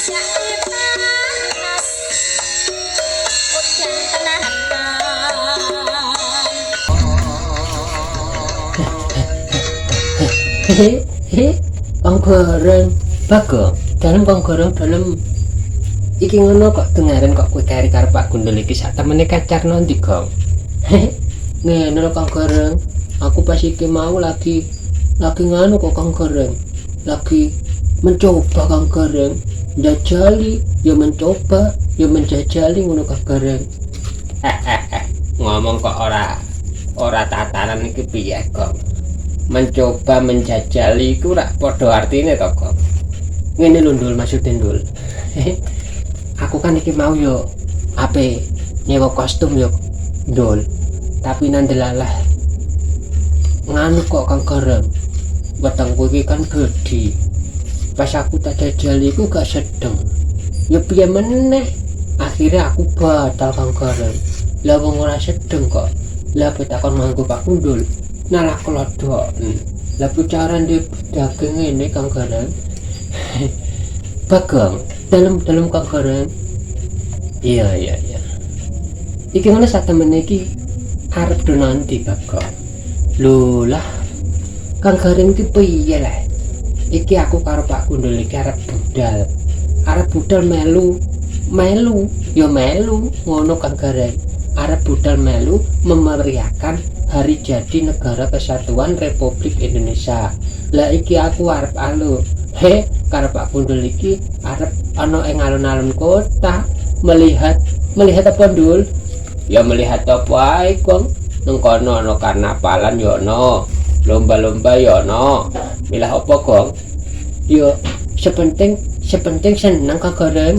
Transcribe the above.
Hehehe, kang goreng Bagong dalam kang goreng dalam iki ngono kok dengaren kok kowe kari karo Pak Gundul iki sak temene kacar nanti Gong. Hehe, ngene lho kang goreng, aku pas iki mau lagi nganu kok kang goreng, lagi mencoba kang goreng, njajali ya mencoba ya menjajali ngono kang goreng. Ngomong kok ora tatanan iki piye Gong? Mencoba menjajali iku rak padha artine to kok. Ngene lho Ndul, maksudnya Ndul. Aku kan iki mau yo ape nyewa kostum yo Ndul. Tapi nandelalah nganu kok kang goreng. Wetengku iki kan gede. Pas aku tak jajali iku gak sedeng. Ya piye meneh? Akhirnya aku batal kang goreng. Lah wong ora sedeng kok. Lah betakon mangku Pak Gundul. Nalah kelodok lah pucaran di daging ini kang goreng. Bagong dalam kang goreng. Iya iki mana saat temen iki arep do nanti Bagong lho lah kang goreng iki piye lah iki aku karo Pak Gundul iki arep budal melu ya melu ngono kang goreng arep budal melu memeriahkan Hari Jadi Negara Kesatuan Republik Indonesia. Lah iki aku arep karo Pak Gundul iki arep ana ing alun-alun kota melihat apa Ndul? Ya melihat apa ae Gong. Nang kono ana karnavalan ya ana, lomba-lomba ya ana. Milah apa Gong? Ya sepenting seneng kang goreng.